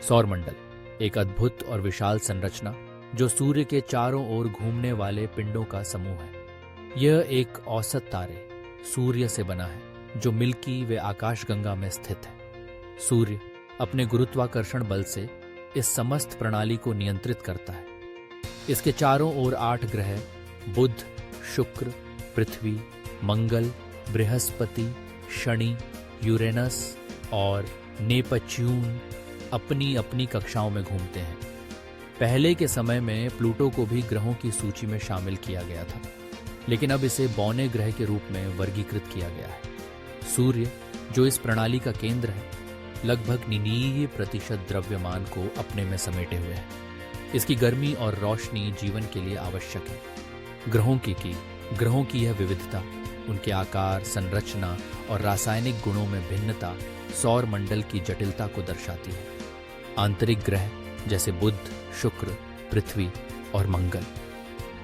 सौरमंडल एक अद्भुत और विशाल संरचना जो सूर्य के चारों ओर घूमने वाले पिंडों का समूह है। यह एक औसत तारे सूर्य से बना है जो मिल्की व आकाशगंगा में स्थित है। सूर्य अपने गुरुत्वाकर्षण बल से इस समस्त प्रणाली को नियंत्रित करता है। इसके चारों ओर 8 ग्रह बुध, शुक्र, पृथ्वी, मंगल, बृहस्पति, शनि, यूरेनस और नेपच्यून अपनी अपनी कक्षाओं में घूमते हैं। पहले के समय में प्लूटो को भी ग्रहों की सूची में शामिल किया गया था, लेकिन अब इसे बौने ग्रह के रूप में वर्गीकृत किया गया है। सूर्य जो इस प्रणाली का केंद्र है, लगभग 99% द्रव्यमान को अपने में समेटे हुए है। इसकी गर्मी और रोशनी जीवन के लिए आवश्यक है। ग्रहों की यह विविधता, उनके आकार, संरचना और रासायनिक गुणों में भिन्नता सौर मंडल की जटिलता को दर्शाती है। आंतरिक ग्रह जैसे बुध, शुक्र, पृथ्वी और मंगल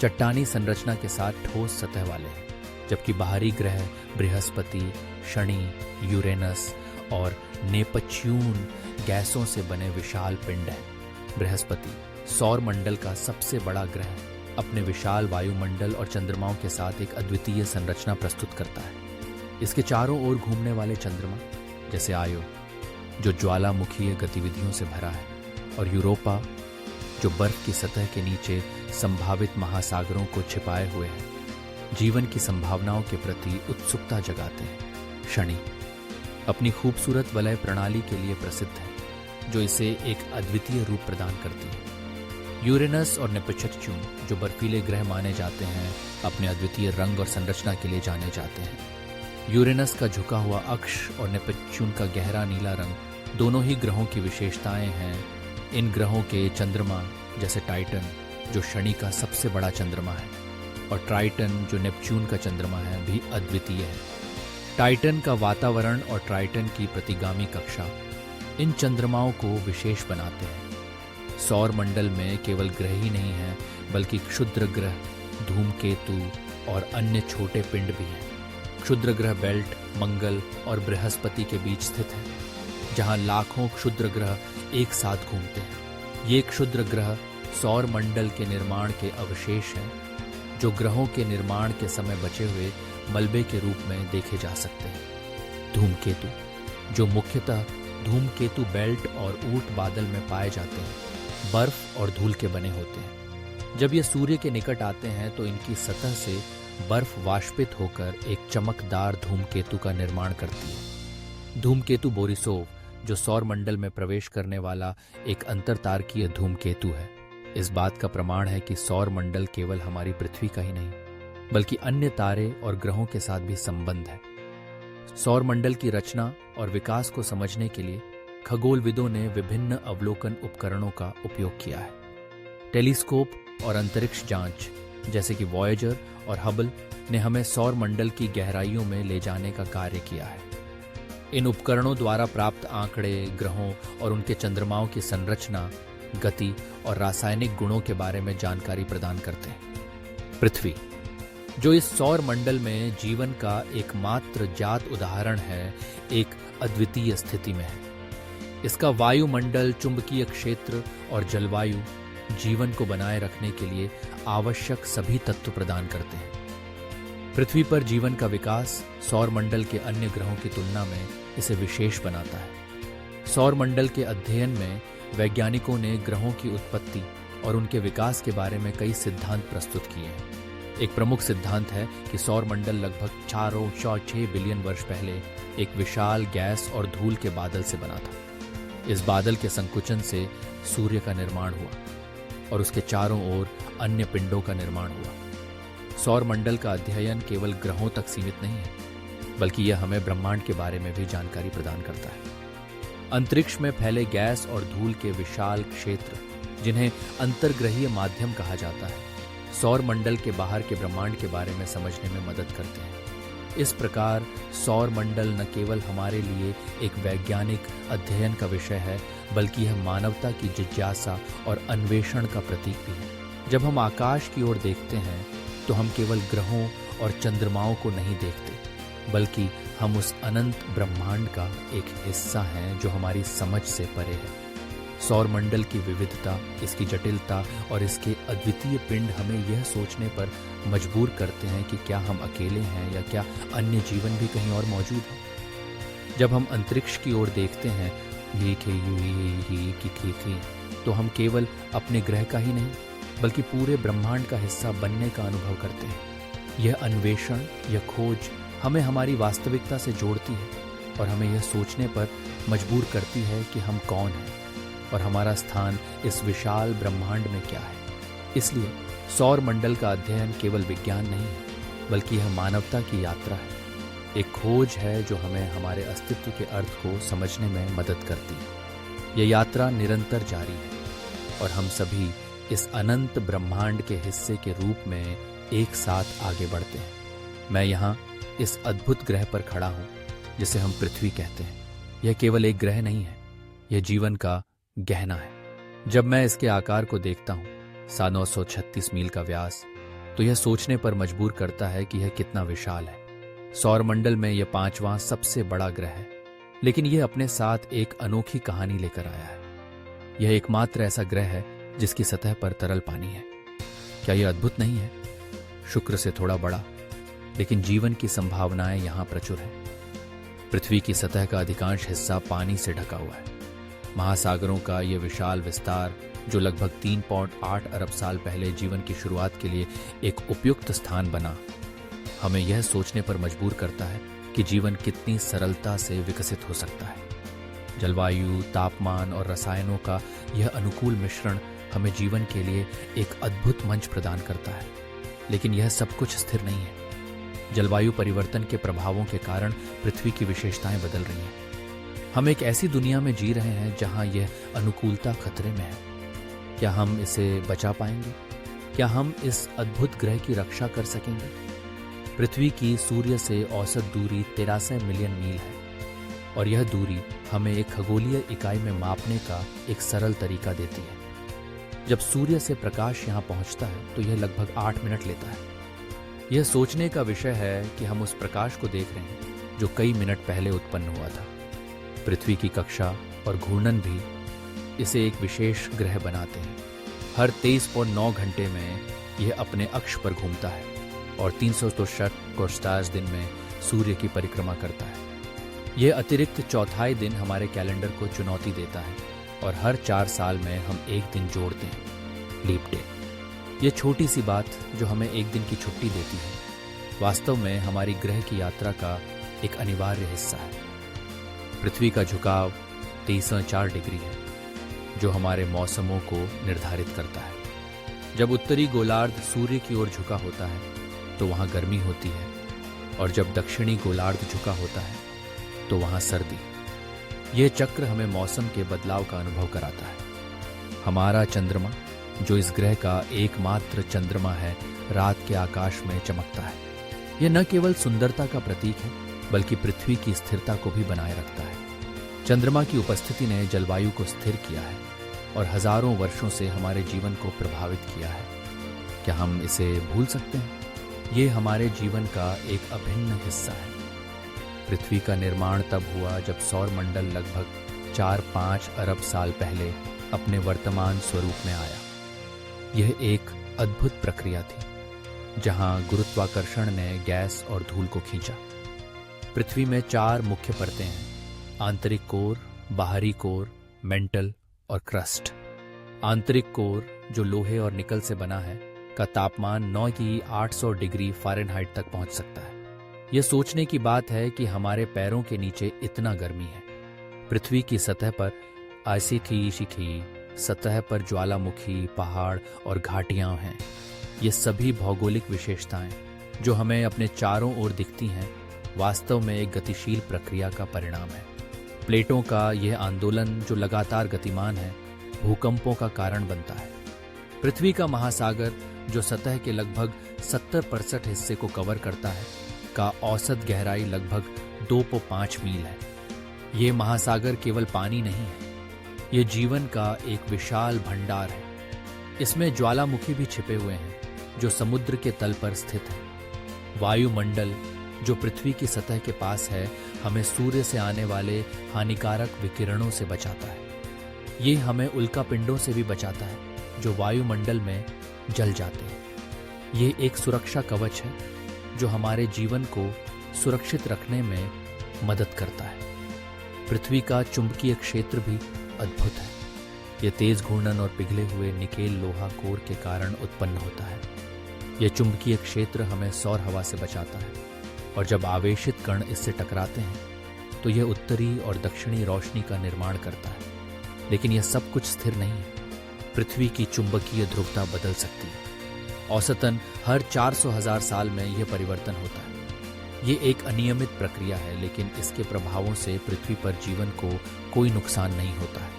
चट्टानी संरचना के साथ ठोस सतह वाले हैं, जबकि बाहरी ग्रह बृहस्पति, शनि, यूरेनस और नेपच्यून गैसों से बने विशाल पिंड हैं। बृहस्पति सौर मंडल का सबसे बड़ा ग्रह अपने विशाल वायुमंडल और चंद्रमाओं के साथ एक अद्वितीय संरचना प्रस्तुत करता है। इसके चारों ओर घूमने वाले चंद्रमा जैसे आयो जो ज्वालामुखीय गतिविधियों से भरा है, और यूरोपा जो बर्फ की सतह के नीचे संभावित महासागरों को छिपाए हुए हैं, जीवन की संभावनाओं के प्रति उत्सुकता जगाते हैं। शनि अपनी खूबसूरत वलय प्रणाली के लिए प्रसिद्ध है, जो इसे एक अद्वितीय रूप प्रदान करती है। यूरेनस और नेपच्यून जो बर्फीले ग्रह माने जाते हैं, अपने अद्वितीय रंग और संरचना के लिए जाने जाते हैं। यूरेनस का झुका हुआ अक्ष और नेपच्यून का गहरा नीला रंग दोनों ही ग्रहों की विशेषताएं हैं। इन ग्रहों के चंद्रमा जैसे टाइटन जो शनि का सबसे बड़ा चंद्रमा है, और ट्राइटन जो नेपच्यून का चंद्रमा है, भी अद्वितीय है। टाइटन का वातावरण और ट्राइटन की प्रतिगामी कक्षा इन चंद्रमाओं को विशेष बनाते हैं। सौर मंडल में केवल ग्रह ही नहीं है, बल्कि क्षुद्र ग्रह, धूमकेतु और अन्य छोटे पिंड भी हैं। क्षुद्र ग्रह बेल्ट मंगल और बृहस्पति के बीच स्थित है, जहां लाखों क्षुद्र ग्रह एक साथ घूमते हैं। ये क्षुद्र ग्रह सौर मंडल के निर्माण के अवशेष हैं, जो ग्रहों के निर्माण के समय बचे हुए मलबे के रूप में देखे जा सकते हैं। धूमकेतु जो मुख्यतः धूमकेतु बेल्ट और ऊंट बादल में पाए जाते हैं, बर्फ और धूल के बने होते हैं। जब ये सूर्य के निकट आते हैं तो इनकी सतह से बर्फ वाष्पित होकर एक चमकदार धूमकेतु का निर्माण करती है। धूमकेतु बोरिसोव जो सौर मंडल में प्रवेश करने वाला एक अंतरतारकीय धूमकेतु है। इस बात का प्रमाण है कि सौर मंडल केवल हमारी पृथ्वी का ही नहीं, बल्कि अन्य तारे और ग्रहों के साथ भी संबंध है। सौर मंडल की रचना और विकास को समझने के लिए खगोलविदों ने विभिन्न अवलोकन उपकरणों का उपयोग किया है। टेलीस्कोप और अंतरिक्ष जांच जैसे कि वॉयेजर और हबल ने हमें सौर मंडल की गहराइयों में ले जाने का कार्य किया है। इन उपकरणों द्वारा प्राप्त आंकड़े ग्रहों और उनके चंद्रमाओं की संरचना, गति और रासायनिक गुणों के बारे में जानकारी प्रदान करते हैं। पृथ्वी जो इस सौर मंडल में जीवन का एकमात्र जात उदाहरण है, एक अद्वितीय स्थिति में है। इसका वायुमंडल, चुंबकीय क्षेत्र और जलवायु जीवन को बनाए रखने के लिए आवश्यक सभी तत्व प्रदान करते हैं। पृथ्वी पर जीवन का विकास सौर मंडल के अन्य ग्रहों की तुलना में इसे विशेष बनाता है। सौर मंडल के अध्ययन में वैज्ञानिकों ने ग्रहों की उत्पत्ति और उनके विकास के बारे में कई सिद्धांत प्रस्तुत किए हैं। एक प्रमुख सिद्धांत है कि सौर मंडल लगभग 4.6 बिलियन वर्ष पहले एक विशाल गैस और धूल के बादल से बना था। इस बादल के संकुचन से सूर्य का निर्माण हुआ और उसके चारों ओर अन्य पिंडों का निर्माण हुआ। सौर मंडल का अध्ययन केवल ग्रहों तक सीमित नहीं है, बल्कि यह हमें ब्रह्मांड के बारे में भी जानकारी प्रदान करता है। अंतरिक्ष में फैले गैस और धूल के विशाल क्षेत्र, जिन्हें अंतर्ग्रहीय माध्यम कहा जाता है, सौर मंडल के बाहर के ब्रह्मांड के बारे में समझने में मदद करते हैं। इस प्रकार सौर मंडल न केवल हमारे लिए एक वैज्ञानिक अध्ययन का विषय है, बल्कि यह मानवता की जिज्ञासा और अन्वेषण का प्रतीक भी है। जब हम आकाश की ओर देखते हैं तो हम केवल ग्रहों और चंद्रमाओं को नहीं देखते, बल्कि हम उस अनंत ब्रह्मांड का एक हिस्सा हैं जो हमारी समझ से परे है। सौरमंडल की विविधता, इसकी जटिलता और इसके अद्वितीय पिंड हमें यह सोचने पर मजबूर करते हैं कि क्या हम अकेले हैं या क्या अन्य जीवन भी कहीं और मौजूद है। जब हम अंतरिक्ष की ओर देखते हैं तो हम केवल अपने ग्रह का ही नहीं बल्कि पूरे ब्रह्मांड का हिस्सा बनने का अनुभव करते हैं। यह अन्वेषण, यह खोज हमें हमारी वास्तविकता से जोड़ती है और हमें यह सोचने पर मजबूर करती है कि हम कौन हैं और हमारा स्थान इस विशाल ब्रह्मांड में क्या है। इसलिए सौर मंडल का अध्ययन केवल विज्ञान नहीं है बल्कि यह मानवता की यात्रा है, एक खोज है जो हमें हमारे अस्तित्व के अर्थ को समझने में मदद करती है। यह यात्रा निरंतर जारी है और हम सभी इस अनंत ब्रह्मांड के हिस्से के रूप में एक साथ आगे बढ़ते हैं। मैं यहाँ इस अद्भुत ग्रह पर खड़ा हूँ जिसे हम पृथ्वी कहते हैं। यह केवल एक ग्रह नहीं है, यह जीवन का गहना है। जब मैं इसके आकार को देखता हूँ, 936 मील का व्यास, तो यह सोचने पर मजबूर करता है कि यह कितना विशाल है। सौरमंडल में यह 5वां सबसे बड़ा ग्रह है, लेकिन यह अपने साथ एक अनोखी कहानी लेकर आया है। यह एकमात्र ऐसा ग्रह है जिसकी सतह पर तरल पानी है। क्या यह अद्भुत नहीं है? शुक्र से थोड़ा बड़ा, लेकिन जीवन की संभावनाएं यहां प्रचुर हैं। पृथ्वी की सतह का अधिकांश हिस्सा पानी से ढका हुआ है। महासागरों का यह विशाल विस्तार, जो लगभग 3.8 अरब साल पहले जीवन की शुरुआत के लिए एक उपयुक्त स्थान बना, हमें यह सोचने पर मजबूर करता है कि जीवन कितनी सरलता से विकसित हो सकता है। जलवायु, तापमान और रसायनों का यह अनुकूल मिश्रण हमें जीवन के लिए एक अद्भुत मंच प्रदान करता है। लेकिन यह सब कुछ स्थिर नहीं है। जलवायु परिवर्तन के प्रभावों के कारण पृथ्वी की विशेषताएं बदल रही हैं। हम एक ऐसी दुनिया में जी रहे हैं जहां यह अनुकूलता खतरे में है। क्या हम इसे बचा पाएंगे? क्या हम इस अद्भुत ग्रह की रक्षा कर सकेंगे? पृथ्वी की सूर्य से औसत दूरी 83 मिलियन मील है और यह दूरी हमें एक खगोलीय इकाई में मापने का एक सरल तरीका देती है। जब सूर्य से प्रकाश यहाँ पहुँचता है तो यह लगभग 8 मिनट लेता है। यह सोचने का विषय है कि हम उस प्रकाश को देख रहे हैं जो कई मिनट पहले उत्पन्न हुआ था। पृथ्वी की कक्षा और घूर्णन भी इसे एक विशेष ग्रह बनाते हैं। हर 23.9 घंटे में यह अपने अक्ष पर घूमता है और 363 दिन में सूर्य की परिक्रमा करता है। यह अतिरिक्त चौथाई दिन हमारे कैलेंडर को चुनौती देता है और हर 4 साल में हम एक दिन जोड़ते हैं, लीप डे। यह छोटी सी बात जो हमें एक दिन की छुट्टी देती है, वास्तव में हमारी ग्रह की यात्रा का एक अनिवार्य हिस्सा है। पृथ्वी का झुकाव 23.4 डिग्री है जो हमारे मौसमों को निर्धारित करता है। जब उत्तरी गोलार्ध सूर्य की ओर झुका होता है तो वहां गर्मी होती है और जब दक्षिणी गोलार्ध झुका होता है तो वहां सर्दी। यह चक्र हमें मौसम के बदलाव का अनुभव कराता है। हमारा चंद्रमा, जो इस ग्रह का एकमात्र चंद्रमा है, रात के आकाश में चमकता है। यह न केवल सुंदरता का प्रतीक है बल्कि पृथ्वी की स्थिरता को भी बनाए रखता है। चंद्रमा की उपस्थिति ने जलवायु को स्थिर किया है और हजारों वर्षों से हमारे जीवन को प्रभावित किया है। क्या हम इसे भूल सकते हैं? ये हमारे जीवन का एक अभिन्न हिस्सा है। पृथ्वी का निर्माण तब हुआ जब सौरमंडल लगभग 4-5 अरब साल पहले अपने वर्तमान स्वरूप में आया। यह एक अद्भुत प्रक्रिया थी जहां गुरुत्वाकर्षण ने गैस और धूल को खींचा। पृथ्वी में 4 मुख्य परतें हैं: आंतरिक कोर, बाहरी कोर, मेंटल और क्रस्ट। आंतरिक कोर, जो लोहे और निकल से बना है, का तापमान 9 की 800 डिग्री फ़ारेनहाइट तक पहुंच सकता है। यह सोचने की बात है कि हमारे पैरों के नीचे इतना गर्मी है। पृथ्वी की सतह पर आइसी सतह पर ज्वालामुखी, पहाड़ और घाटियां हैं। ये सभी भौगोलिक विशेषताएं जो हमें अपने चारों ओर दिखती हैं, वास्तव में एक गतिशील प्रक्रिया का परिणाम है। प्लेटों का यह आंदोलन जो लगातार गतिमान है, भूकंपों का कारण बनता है। पृथ्वी का महासागर, जो सतह के लगभग 70% हिस्से को कवर करता है, का औसत गहराई लगभग 2.5 मील है। ये महासागर केवल पानी नहीं है, ये जीवन का एक विशाल भंडार है। इसमें ज्वालामुखी भी छिपे हुए हैं जो समुद्र के तल पर स्थित है। वायुमंडल, जो पृथ्वी की सतह के पास है, हमें सूर्य से आने वाले हानिकारक विकिरणों से बचाता है। ये हमें उल्कापिंडों से भी बचाता है जो वायुमंडल में जल जाते हैं। ये एक सुरक्षा कवच है जो हमारे जीवन को सुरक्षित रखने में मदद करता है। पृथ्वी का चुंबकीय क्षेत्र भी अद्भुत है। यह तेज घूर्णन और पिघले हुए निकेल लोहा कोर के कारण उत्पन्न होता है। यह चुंबकीय क्षेत्र हमें सौर हवा से बचाता है और जब आवेशित कण इससे टकराते हैं तो यह उत्तरी और दक्षिणी रोशनी का निर्माण करता है। लेकिन यह सब कुछ स्थिर नहीं है। पृथ्वी की चुंबकीय ध्रुवता बदल सकती है। औसतन हर 400,000 साल में यह परिवर्तन होता है। ये एक अनियमित प्रक्रिया है, लेकिन इसके प्रभावों से पृथ्वी पर जीवन को कोई नुकसान नहीं होता है।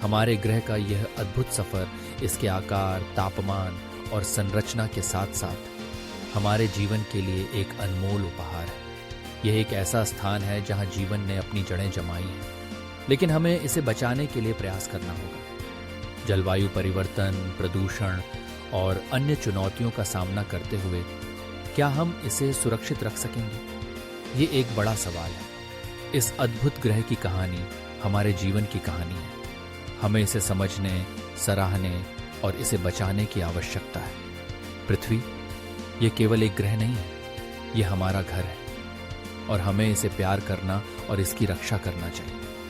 हमारे ग्रह का यह अद्भुत सफर इसके आकार, तापमान और संरचना के साथ साथ हमारे जीवन के लिए एक अनमोल उपहार है। यह एक ऐसा स्थान है जहां जीवन ने अपनी जड़ें जमाई हैं, लेकिन हमें इसे बचाने के लिए प्रयास करना होगा। जलवायु परिवर्तन, प्रदूषण और अन्य चुनौतियों का सामना करते हुए क्या हम इसे सुरक्षित रख सकेंगे? ये एक बड़ा सवाल है। इस अद्भुत ग्रह की कहानी हमारे जीवन की कहानी है। हमें इसे समझने, सराहने और इसे बचाने की आवश्यकता है। पृथ्वी ये केवल एक ग्रह नहीं है, ये हमारा घर है और हमें इसे प्यार करना और इसकी रक्षा करना चाहिए।